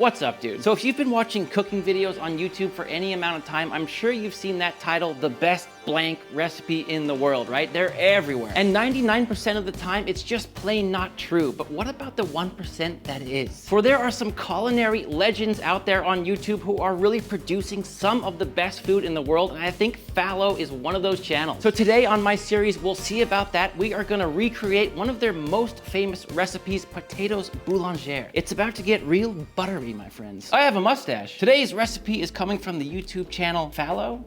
What's up, dude? So if you've been watching cooking videos on YouTube for any amount of time, I'm sure you've seen that title, the best blank recipe in the world, right? They're everywhere. And 99% of the time, it's just plain not true. But what about the 1% that is? For there are some culinary legends out there on YouTube who are really producing some of the best food in the world, and I think Fallow is one of those channels. So today on my series, we'll see about that. We are gonna recreate one of their most famous recipes, potatoes boulangères. It's about to get real buttery, my friends. I have a mustache. Today's recipe is coming from the YouTube channel Fallow.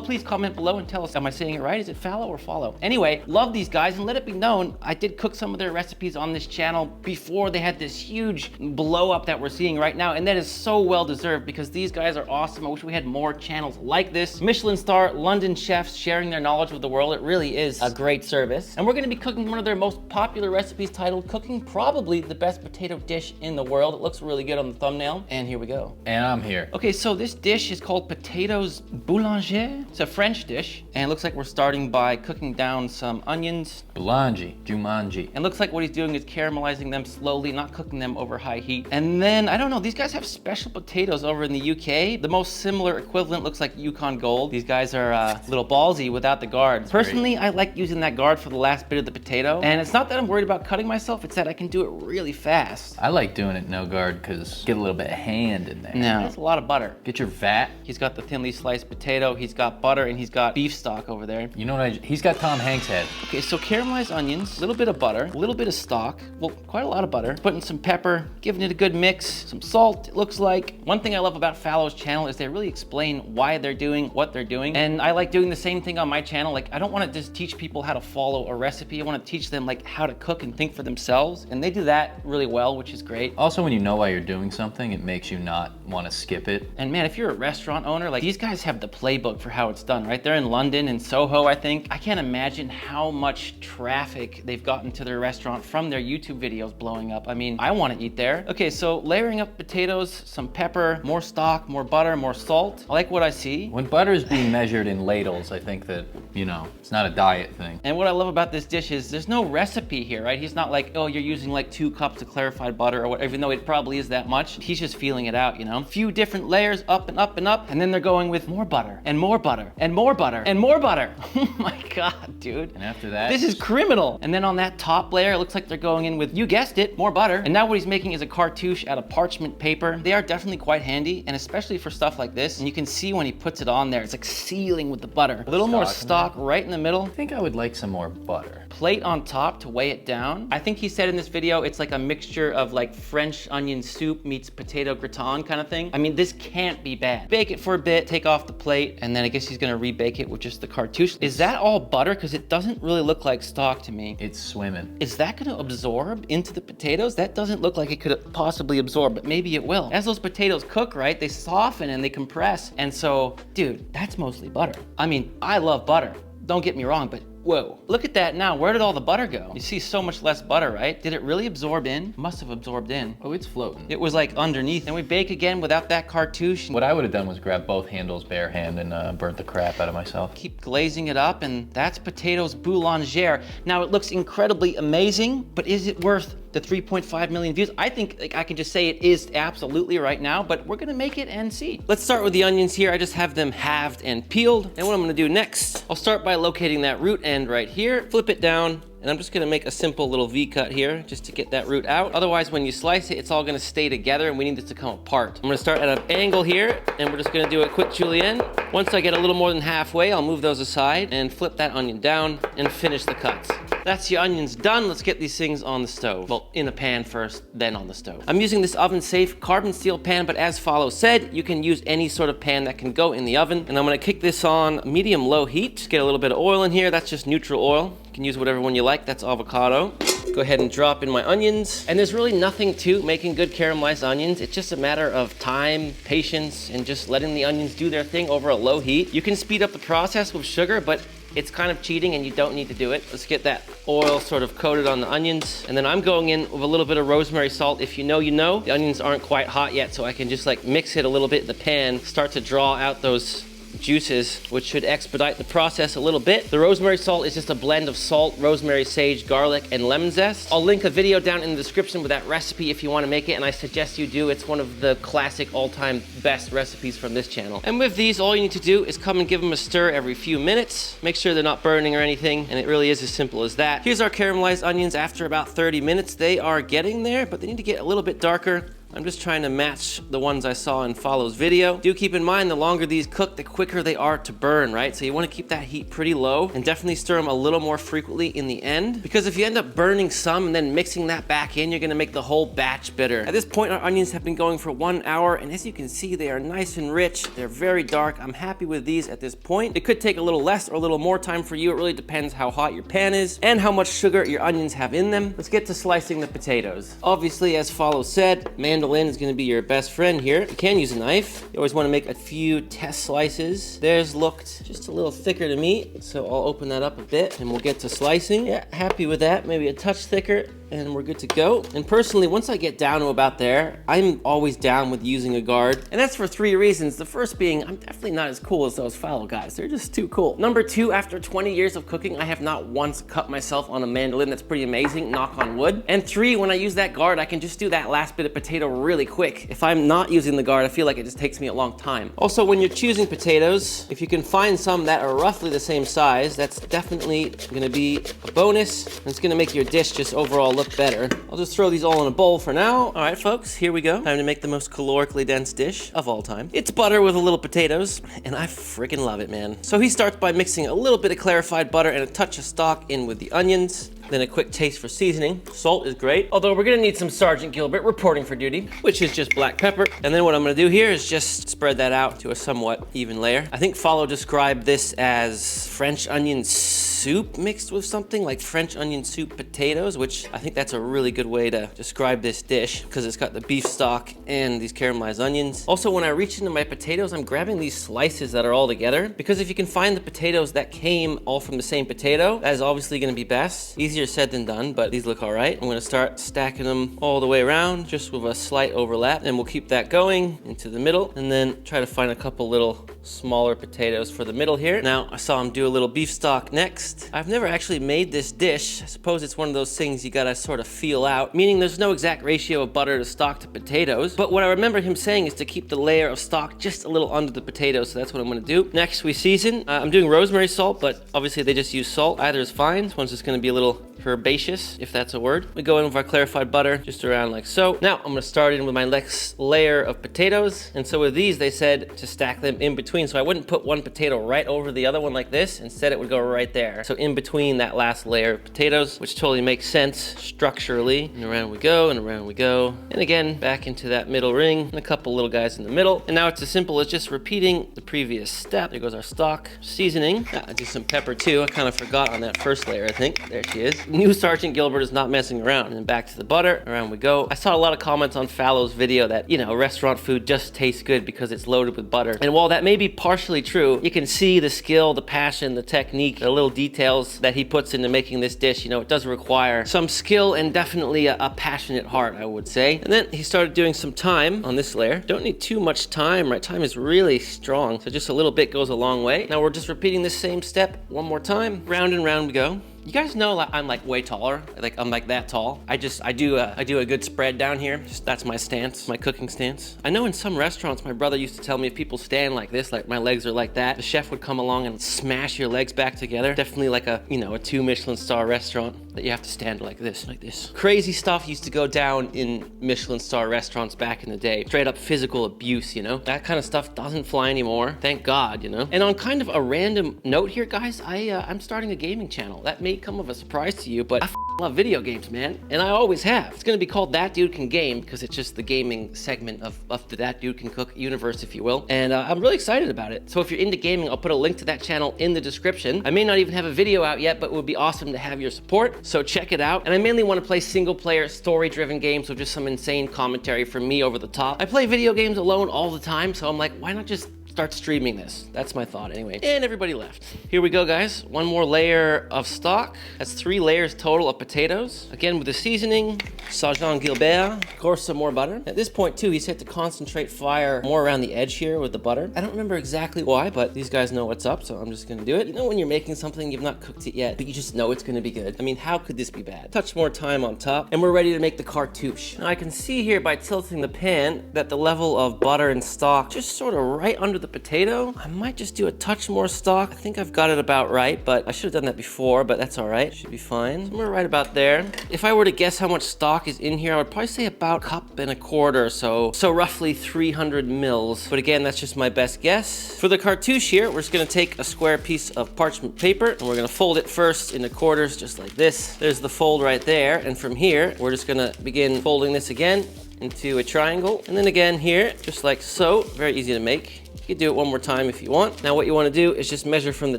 Please comment below and tell us, am I saying it right? Is it Fallow or Follow? Anyway, love these guys, and let it be known, I did cook some of their recipes on this channel before they had this huge blow up that we're seeing right now, and that is so well deserved because these guys are awesome. I wish we had more channels like this. Michelin star London chefs sharing their knowledge with the world. It really is a great service. And we're gonna be cooking one of their most popular recipes titled Cooking Probably the Best Potato Dish in the World. It looks really good on the thumbnail, and here we go. And I'm here. Okay, so this dish is called potatoes boulangères. It's a French dish, and it looks like we're starting by cooking down some onions. Jumanji. And looks like what he's doing is caramelizing them slowly, not cooking them over high heat. And then, I don't know, these guys have special potatoes over in the UK. The most similar equivalent looks like Yukon Gold. These guys are a little ballsy without the guard. Personally, I like using that guard for the last bit of the potato. And it's not that I'm worried about cutting myself, it's that I can do it really fast. I like doing it no guard because get a little bit of hand in there. No, that's a lot of butter. Get your vat. He's got the thinly sliced potato, he's got butter, and he's got beef stock over there. You know what he's got Tom Hanks' head. Okay, so caramelized onions, a little bit of butter, a little bit of stock, well, quite a lot of butter, putting some pepper, giving it a good mix, some salt, it looks like. One thing I love about Fallow's channel is they really explain why they're doing what they're doing. And I like doing the same thing on my channel. Like, I don't want to just teach people how to follow a recipe. I want to teach them like how to cook and think for themselves. And they do that really well, which is great. Also, when you know why you're doing something, it makes you not want to skip it. And man, if you're a restaurant owner, like these guys have the playbook for how it's done, right? They're in London and Soho, I think. I can't imagine how much traffic they've gotten to their restaurant from their YouTube videos blowing up. I mean, I want to eat there. Okay, so layering up potatoes, some pepper, more stock, more butter, more salt. I like what I see. When butter is being measured in ladles, I think that, you know, it's not a diet thing. And what I love about this dish is there's no recipe here, right? He's not like, oh, you're using like 2 cups of clarified butter or whatever, even though it probably is that much. He's just feeling it out, you know? A few different layers, up and up and up, and then they're going with more butter and more butter and more butter and more butter. Oh my God, dude. And after that, this is criminal. And then on that top layer, it looks like they're going in with, you guessed it, more butter. And now what he's making is a cartouche out of parchment paper. They are definitely quite handy, and especially for stuff like this. And you can see when he puts it on there, it's like sealing with the butter. A little more stock right in the middle. I think I would like some more butter. Plate on top to weigh it down. I think he said in this video, it's like a mixture of like French onion soup meets potato gratin kind of thing. I mean, this can't be bad. Bake it for a bit, take off the plate, and then I guess he's gonna rebake it with just the cartouche. Is that all butter? Because it doesn't really look like stock to me. It's swimming. Is that gonna absorb into the potatoes? That doesn't look like it could possibly absorb, but maybe it will. As those potatoes cook, right, they soften and they compress. And so, dude, that's mostly butter. I mean, I love butter. Don't get me wrong, but whoa, look at that now. Where did all the butter go? You see so much less butter, right? Did it really absorb in? Must have absorbed in. Oh, it's floating. It was like underneath. And we bake again without that cartouche. What I would have done was grab both handles bare hand and burnt the crap out of myself. Keep glazing it up, and that's potatoes boulangères. Now it looks incredibly amazing, but is it worth the 3.5 million views? I think like, I can just say it is absolutely right now, but we're gonna make it and see. Let's start with the onions here. I just have them halved and peeled. And what I'm gonna do next, I'll start by locating that root end right here, flip it down, and I'm just gonna make a simple little V cut here just to get that root out. Otherwise, when you slice it, it's all gonna stay together and we need this to come apart. I'm gonna start at an angle here, and we're just gonna do a quick julienne. Once I get a little more than halfway, I'll move those aside and flip that onion down and finish the cuts. That's the onions done. Let's get these things on the stove. Well, in a pan first, then on the stove. I'm using this oven-safe carbon steel pan, but as Follow said, you can use any sort of pan that can go in the oven. And I'm gonna kick this on medium-low heat. Just get a little bit of oil in here. That's just neutral oil. You can use whatever one you like. That's avocado. Go ahead and drop in my onions. And there's really nothing to making good caramelized onions. It's just a matter of time, patience, and just letting the onions do their thing over a low heat. You can speed up the process with sugar, but it's kind of cheating and you don't need to do it. Let's get that oil sort of coated on the onions. And then I'm going in with a little bit of rosemary salt. If you know, you know. The onions aren't quite hot yet, so I can just like mix it a little bit in the pan, start to draw out those juices, which should expedite the process a little bit. The rosemary salt is just a blend of salt, rosemary, sage, garlic, and lemon zest. I'll link a video down in the description with that recipe if you want to make it, and I suggest you do. It's one of the classic all-time best recipes from this channel. And with these, all you need to do is come and give them a stir every few minutes. Make sure they're not burning or anything, and it really is as simple as that. Here's our caramelized onions after about 30 minutes. They are getting there, but they need to get a little bit darker. I'm just trying to match the ones I saw in Follow's video. Do keep in mind, the longer these cook, the quicker they are to burn, right? So you want to keep that heat pretty low and definitely stir them a little more frequently in the end, because if you end up burning some and then mixing that back in, you're going to make the whole batch bitter. At this point, our onions have been going for 1 hour, and as you can see, they are nice and rich. They're very dark. I'm happy with these at this point. It could take a little less or a little more time for you. It really depends how hot your pan is and how much sugar your onions have in them. Let's get to slicing the potatoes. Obviously, as Follow said, mandolin is going to be your best friend here. You can use a knife. You always want to make a few test slices. Theirs looked just a little thicker to me, so I'll open that up a bit and we'll get to slicing. Yeah, happy with that. Maybe a touch thicker, and we're good to go. And personally, once I get down to about there, I'm always down with using a guard. And that's for 3 reasons. The first being, I'm definitely not as cool as those Follow guys. They're just too cool. Number 2, after 20 years of cooking, I have not once cut myself on a mandolin. That's pretty amazing, knock on wood. And 3, when I use that guard, I can just do that last bit of potato really quick. If I'm not using the guard, I feel like it just takes me a long time. Also, when you're choosing potatoes, if you can find some that are roughly the same size, that's definitely gonna be a bonus. And it's gonna make your dish just overall look better. I'll just throw these all in a bowl for now. All right, folks, here we go. Time to make the most calorically dense dish of all time. It's butter with a little potatoes, and I freaking love it, man. So he starts by mixing a little bit of clarified butter and a touch of stock in with the onions. Then a quick taste for seasoning. Salt is great, although we're gonna need some Sergeant Gilbert reporting for duty, which is just black pepper. And then what I'm gonna do here is just spread that out to a somewhat even layer. I think Follow described this as French onion soup mixed with something like French onion soup potatoes, which I think that's a really good way to describe this dish because it's got the beef stock and these caramelized onions. Also, when I reach into my potatoes, I'm grabbing these slices that are all together, because if you can find the potatoes that came all from the same potato, that is obviously gonna be best. Easier said than done, but these look all right. I'm gonna start stacking them all the way around, just with a slight overlap, and we'll keep that going into the middle, and then try to find a couple little smaller potatoes for the middle here. Now, I saw him do a little beef stock next. I've never actually made this dish. I suppose it's one of those things you gotta sort of feel out, meaning there's no exact ratio of butter to stock to potatoes, but what I remember him saying is to keep the layer of stock just a little under the potatoes, so that's what I'm gonna do. Next, we season. I'm doing rosemary salt, but obviously they just use salt. Either is fine. This one's just gonna be a little herbaceous, if that's a word. We go in with our clarified butter, just around like so. Now, I'm gonna start in with my next layer of potatoes, and so with these, they said to stack them in between, so I wouldn't put one potato right over the other one like this. Instead, it would go right there. So in between that last layer of potatoes, which totally makes sense structurally. And around we go, and around we go. And again, back into that middle ring, and a couple little guys in the middle. And now it's as simple as just repeating the previous step. There goes our stock. Seasoning. I do some pepper too. I kind of forgot on that first layer, I think. There she is. New Sergeant Gilbert is not messing around. And then back to the butter. Around we go. I saw a lot of comments on Fallow's video that, you know, restaurant food just tastes good because it's loaded with butter. And while that may be partially true, you can see the skill, the passion, the technique, the little details that he puts into making this dish. You know, it does require some skill and definitely a passionate heart, I would say. And then he started doing some thyme on this layer. Don't need too much thyme, right? Thyme is really strong, so just a little bit goes a long way. Now we're just repeating this same step one more time. Round and round we go. You guys know I'm like way taller, like I'm like that tall. I do a good spread down here. Just, that's my stance, my cooking stance. I know in some restaurants, my brother used to tell me if people stand like this, like my legs are like that, the chef would come along and smash your legs back together. Definitely like a, you know, a 2 Michelin star restaurant that you have to stand like this, like this. Crazy stuff used to go down in Michelin star restaurants back in the day. Straight up physical abuse, you know? That kind of stuff doesn't fly anymore. Thank God, you know? And on kind of a random note here, guys, I'm starting a gaming channel. That may come of a surprise to you, but I love video games, man, and I always have. It's gonna be called That Dude Can Game because it's just the gaming segment of the That Dude Can Cook universe, if you will, and I'm really excited about it. So if you're into gaming, I'll put a link to that channel in the description. I may not even have a video out yet, but it would be awesome to have your support, so check it out. And I mainly want to play single-player, story-driven games with just some insane commentary from me over the top. I play video games alone all the time, so I'm like, why not just start streaming this. That's my thought anyway. And everybody left. Here we go, guys. One more layer of stock. That's 3 layers total of potatoes. Again, with the seasoning, Saint Gilbert, of course, some more butter. At this point too, he said to concentrate fire more around the edge here with the butter. I don't remember exactly why, but these guys know what's up, so I'm just gonna do it. You know when you're making something, you've not cooked it yet, but you just know it's gonna be good. I mean, how could this be bad? Touch more time on top, and we're ready to make the cartouche. Now I can see here by tilting the pan that the level of butter and stock just sort of right under the potato. I might just do a touch more stock. I think I've got it about right, but I should have done that before, but that's all right. Should be fine. Somewhere right about there. If I were to guess how much stock is in here, I would probably say about 1.25 cups or so. So roughly 300 mils. But again, that's just my best guess. For the cartouche here, we're just gonna take a square piece of parchment paper and we're gonna fold it first into quarters, just like this. There's the fold right there. And from here, we're just gonna begin folding this again into a triangle. And then again here, just like so. Very easy to make. You can do it one more time if you want. Now what you want to do is just measure from the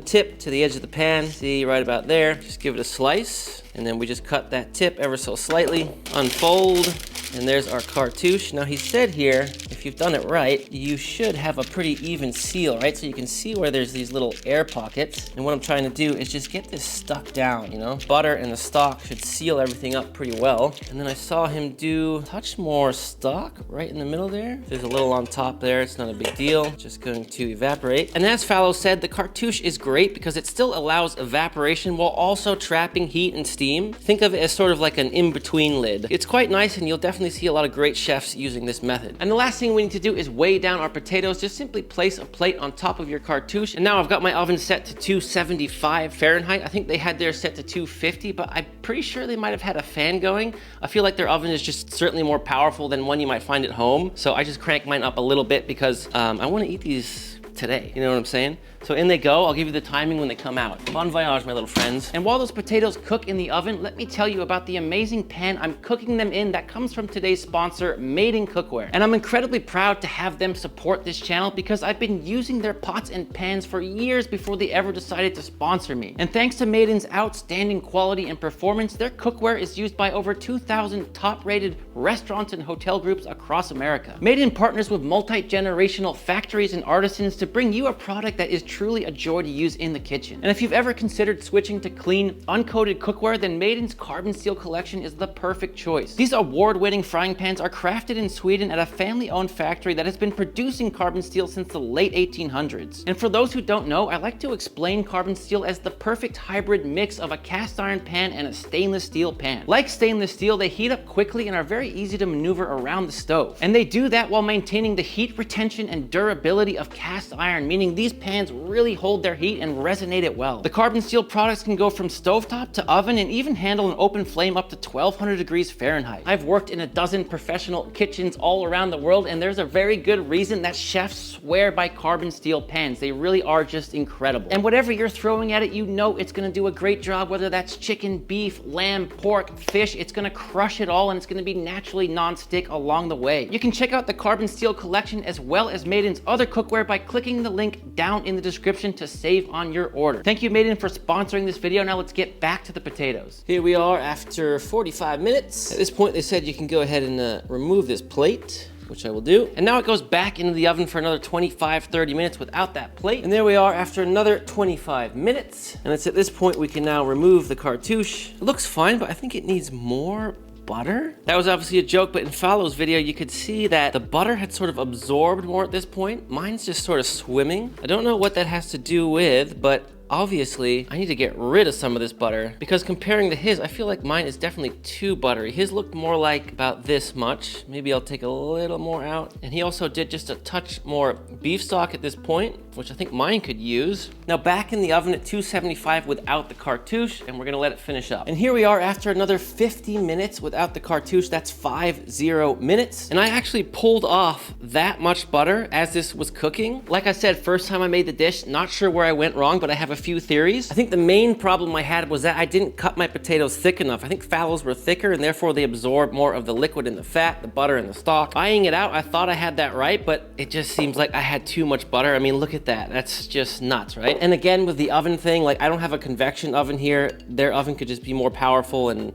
tip to the edge of the pan. See, right about there. Just give it a slice. And then we just cut that tip ever so slightly. Unfold. And there's our cartouche. Now he said here, if you've done it right, you should have a pretty even seal, right? So you can see where there's these little air pockets. And what I'm trying to do is just get this stuck down, you know? Butter and the stock should seal everything up pretty well. And then I saw him do a touch more stock right in the middle there. There's a little on top there, it's not a big deal. Just going to evaporate. And as Fallow said, the cartouche is great because it still allows evaporation while also trapping heat and steam. Think of it as sort of like an in-between lid. It's quite nice and you'll definitely see a lot of great chefs using this method. And the last thing we need to do is weigh down our potatoes. Just simply place a plate on top of your cartouche. And now I've got my oven set to 275 Fahrenheit. I think they had theirs set to 250, but I'm pretty sure they might have had a fan going. I feel like their oven is just certainly more powerful than one you might find at home. So I just cranked mine up a little bit because I want to eat these today. You know what I'm saying? So in they go. I'll give you the timing when they come out. Bon voyage, my little friends. And while those potatoes cook in the oven, let me tell you about the amazing pan I'm cooking them in that comes from today's sponsor, Made in Cookware. And I'm incredibly proud to have them support this channel because I've been using their pots and pans for years before they ever decided to sponsor me. And thanks to Maiden's outstanding quality and performance, their cookware is used by over 2,000 top-rated restaurants and hotel groups across America. Maiden partners with multi-generational factories and artisans to bring you a product that is truly a joy to use in the kitchen. And if you've ever considered switching to clean, uncoated cookware, then Maiden's carbon steel collection is the perfect choice. These award-winning frying pans are crafted in Sweden at a family-owned factory that has been producing carbon steel since the late 1800s. And for those who don't know, I like to explain carbon steel as the perfect hybrid mix of a cast iron pan and a stainless steel pan. Like stainless steel, they heat up quickly and are very easy to maneuver around the stove. And they do that while maintaining the heat retention and durability of cast iron, meaning these pans really hold their heat and resonate it well. The carbon steel products can go from stovetop to oven and even handle an open flame up to 1200 degrees Fahrenheit. I've worked in a dozen professional kitchens all around the world, and there's a very good reason that chefs swear by carbon steel pans. They really are just incredible. And whatever you're throwing at it, you know it's gonna do a great job, whether that's chicken, beef, lamb, pork, fish. It's gonna crush it all and it's gonna be naturally non-stick along the way. You can check out the carbon steel collection as well as Maiden's other cookware by clicking the link down in the description to save on your order. Thank you, Maiden, for sponsoring this video. Now let's get back to the potatoes. Here we are after 45 minutes. At this point, they said you can go ahead and remove this plate, which I will do. And now it goes back into the oven for another 25-30 minutes without that plate. And there we are after another 25 minutes. And it's at this point we can now remove the cartouche. It looks fine, but I think it needs more butter. That was obviously a joke, but in Fallow's video, you could see that the butter had sort of absorbed more at this point. Mine's just sort of swimming. I don't know what that has to do with, but obviously, I need to get rid of some of this butter because comparing to his, I feel like mine is definitely too buttery. His looked more like about this much. Maybe I'll take a little more out. And he also did just a touch more beef stock at this point, which I think mine could use. Now back in the oven at 275 without the cartouche, and we're gonna let it finish up. And here we are after another 50 minutes without the cartouche. That's 50 minutes. And I actually pulled off that much butter as this was cooking. Like I said, first time I made the dish, not sure where I went wrong, but I have a few theories. I think the main problem I had was that I didn't cut my potatoes thick enough. I think Fallow's were thicker and therefore they absorb more of the liquid and the fat, the butter and the stock. Eyeing it out, I thought I had that right, but it just seems like I had too much butter. I mean, look at that. That's just nuts, right? And again, with the oven thing, like I don't have a convection oven here. Their oven could just be more powerful and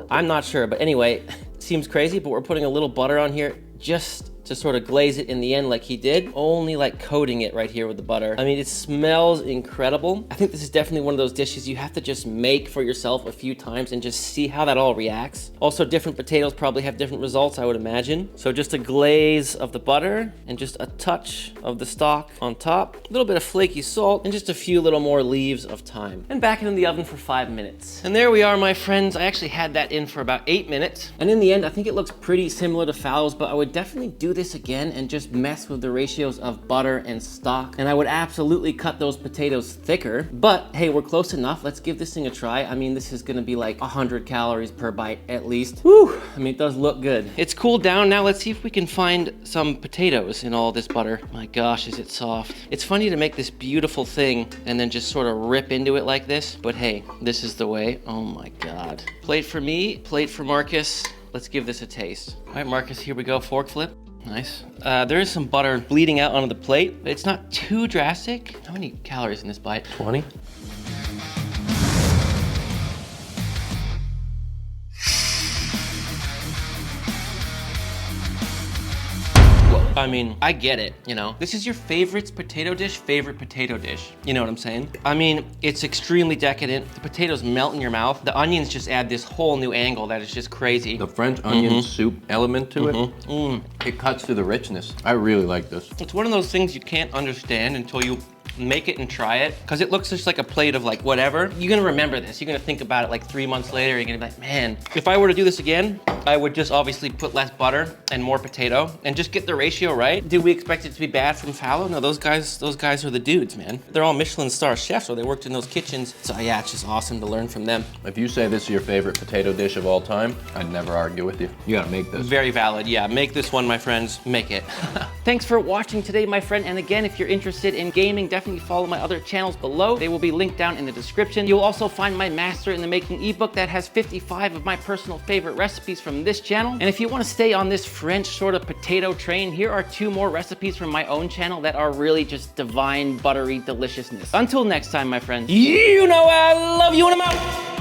I'm not sure. But anyway, it seems crazy, but we're putting a little butter on here just to sort of glaze it in the end like he did, only like coating it right here with the butter. I mean, it smells incredible. I think this is definitely one of those dishes you have to just make for yourself a few times and just see how that all reacts. Also, different potatoes probably have different results, I would imagine. So just a glaze of the butter and just a touch of the stock on top, a little bit of flaky salt, and just a few little more leaves of thyme. And back it in the oven for 5 minutes. And there we are, my friends. I actually had that in for about 8 minutes. And in the end, I think it looks pretty similar to fallow's, but I would definitely do this again and just mess with the ratios of butter and stock. And I would absolutely cut those potatoes thicker. But hey, we're close enough. Let's give this thing a try. I mean, this is gonna be like 100 calories per bite at least. Whew, I mean, it does look good. It's cooled down now. Let's see if we can find some potatoes in all this butter. My gosh, is it soft. It's funny to make this beautiful thing and then just sort of rip into it like this. But hey, this is the way. Oh my God. Plate for me, plate for Marcus. Let's give this a taste. All right, Marcus, here we go. Fork flip. Nice. There is some butter bleeding out onto the plate, but it's not too drastic. How many calories in this bite? 20. I mean, I get it, you know. This is your favorite potato dish. You know what I'm saying? I mean, it's extremely decadent. The potatoes melt in your mouth. The onions just add this whole new angle that is just crazy. The French onion soup element to it, it cuts through the richness. I really like this. It's one of those things you can't understand until you make it and try it, because it looks just like a plate of like whatever. You're gonna remember this. You're gonna think about it like 3 months later. You're gonna be like, man, if I were to do this again, I would just obviously put less butter and more potato and just get the ratio right. Did we expect it to be bad from fallow? No, those guys are the dudes, man. They're all Michelin star chefs, or they worked in those kitchens. So yeah, it's just awesome to learn from them. If you say this is your favorite potato dish of all time, I'd never argue with you. You gotta make this. Very valid, yeah. Make this one, my friends. Make it. Thanks for watching today, my friend. And again, if you're interested in gaming, definitely follow my other channels below. They will be linked down in the description. You'll also find my Master in the Making ebook that has 55 of my personal favorite recipes from this channel. And if you want to stay on this French sort of potato train, here are 2 more recipes from my own channel that are really just divine, buttery deliciousness. Until next time, my friends. You know I love you, and I'm out.